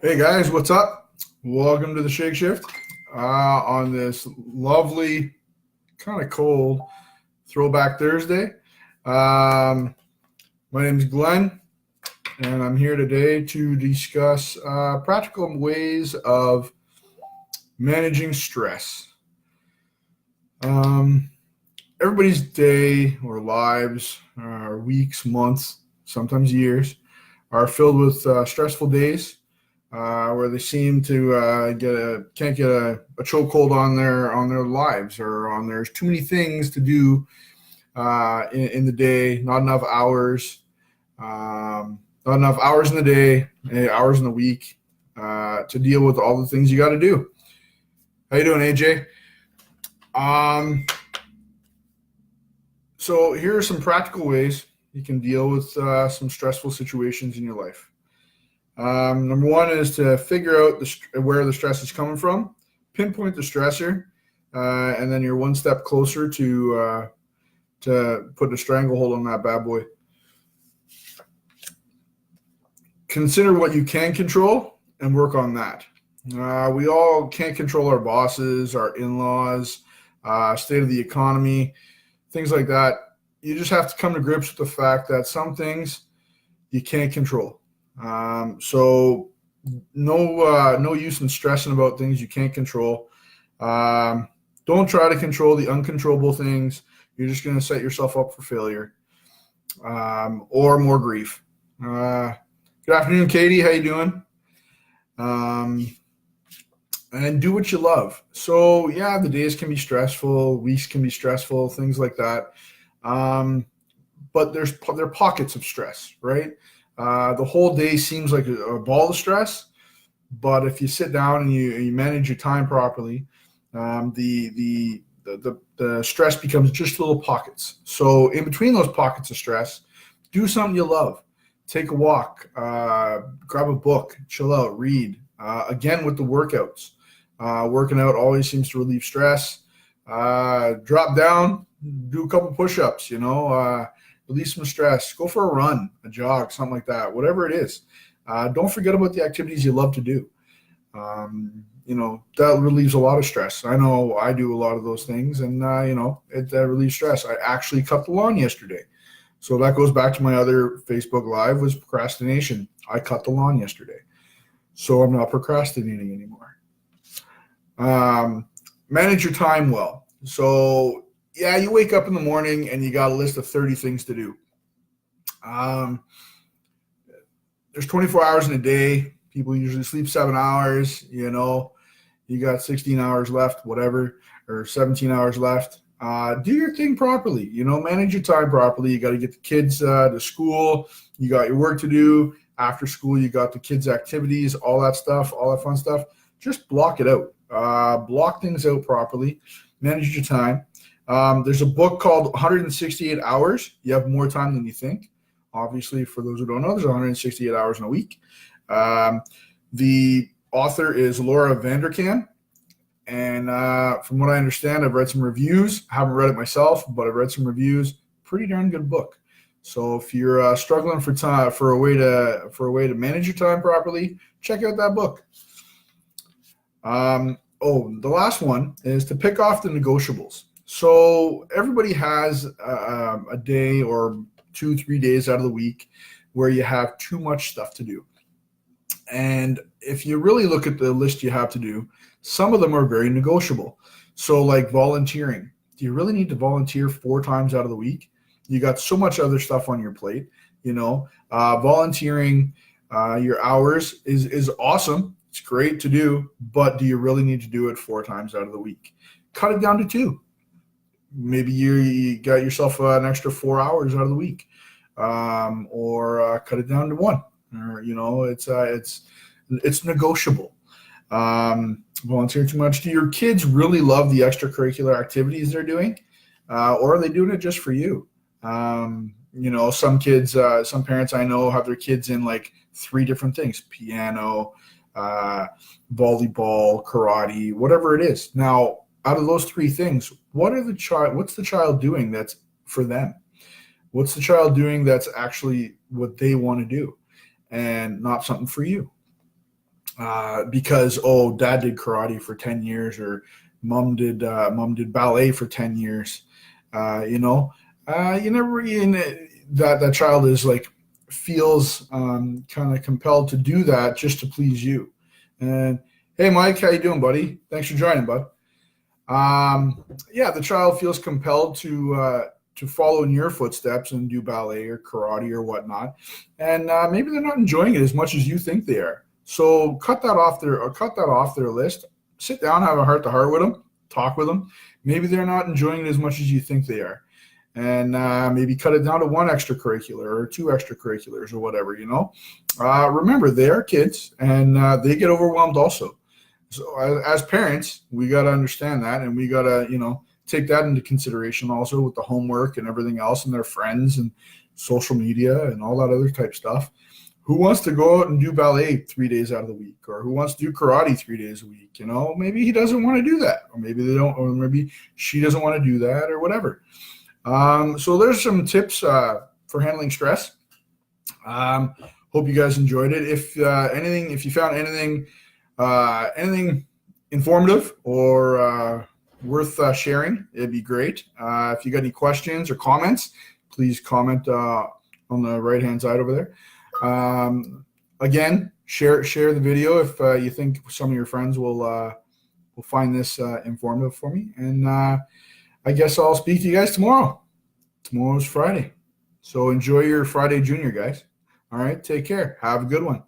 Hey guys, what's up? Welcome to the Shake Shift on this lovely, kind of cold Throwback Thursday. My name is Glenn, and I'm here today to discuss practical ways of managing stress. Um, Everybody's day or lives, or weeks, months, sometimes years, are filled with stressful days where they seem to can't get a chokehold on their lives, or on there's too many things to do in the day, not enough hours in the day, hours in the week to deal with all the things you got to do. How you doing, AJ? Um, so here are some practical ways you can deal with some stressful situations in your life. Number one is to figure out where the stress is coming from, pinpoint the stressor, and then you're one step closer to put a stranglehold on that bad boy. Consider what you can control and work on that. We all can't control our bosses, our in-laws, state of the economy, things like that. You just have to come to grips with the fact that some things you can't control. So no use in stressing about things you can't control. Don't try to control the uncontrollable things. You're just going to set yourself up for failure or more grief. Good afternoon, Katie. How you doing? And do what you love. So yeah, the days can be stressful, weeks can be stressful, things like that. But there are pockets of stress, right? The whole day seems like a ball of stress, but if you sit down and you manage your time properly, the stress becomes just little pockets. So in between those pockets of stress, do something you love. Take a walk, grab a book, chill out, read. Again, with the workouts, working out always seems to relieve stress. Drop down, do a couple push-ups, release some stress, go for a run, a jog, something like that, whatever it is. Don't forget about the activities you love to do. That relieves a lot of stress. I know I do a lot of those things, and it relieves stress. I actually cut the lawn yesterday. So that goes back to my other Facebook Live, was procrastination. I cut the lawn yesterday. So I'm not procrastinating anymore. Manage your time well. So yeah, you wake up in the morning and you got a list of 30 things to do. There's 24 hours in a day. People usually sleep 7 hours. You got 16 hours left, whatever, or 17 hours left. Do your thing properly. Manage your time properly. You got to get the kids to school. You got your work to do. After school, you got the kids' activities, all that stuff, all that fun stuff. Just block it out. Block things out properly. Manage your time. There's a book called 168 Hours. You have more time than you think. Obviously, for those who don't know, there's 168 hours in a week. The author is Laura Vanderkam. And from what I understand, I've read some reviews. I haven't read it myself, but I've read some reviews. Pretty darn good book. So if you're struggling for a way to manage your time properly, check out that book. The last one is to pick off the negotiables. So everybody has a day or 2-3 days out of the week where you have too much stuff to do. And if you really look at the list you have to do, some of them are very negotiable. So like volunteering. Do you really need to volunteer 4 times out of the week? You got so much other stuff on your plate. Volunteering your hours is awesome. It's great to do, but do you really need to do it 4 times out of the week? Cut it down to 2. Maybe you got yourself an extra 4 hours out of the week, or cut it down to 1. Or it's negotiable. Volunteering too much. Do your kids really love the extracurricular activities they're doing, or are they doing it just for you? Some kids, some parents I know have their kids in like 3 different things: piano, volleyball, karate, whatever it is. Now, out of those 3 things, what's the child doing that's for them? What's the child doing that's actually what they want to do and not something for you? because dad did karate for 10 years, or mom did ballet for 10 years. You know, you never that child is like feels kind of compelled to do that just to please you. And hey, Mike, how you doing, buddy? Thanks for joining, bud. Yeah, the child feels compelled to follow in your footsteps and do ballet or karate or whatnot, and maybe they're not enjoying it as much as you think they are. So cut that off their list. Sit down, have a heart to heart with them, talk with them. Maybe they're not enjoying it as much as you think they are, and maybe cut it down to one extracurricular or two extracurriculars or whatever. Remember, they are kids, and they get overwhelmed also. So as parents, we got to understand that, and we got to, take that into consideration also with the homework and everything else and their friends and social media and all that other type stuff. Who wants to go out and do ballet 3 days out of the week, or who wants to do karate 3 days a week? Maybe he doesn't want to do that, or maybe they don't, or maybe she doesn't want to do that, or whatever. So there's some tips for handling stress. Hope you guys enjoyed it. If you found anything informative or worth sharing, it'd be great. If you got any questions or comments, please comment on the right hand side over there. Again, share the video if you think some of your friends will find this informative for me. And I guess I'll speak to you guys tomorrow. Tomorrow's Friday, so enjoy your Friday Junior, guys. All right, take care. Have a good one.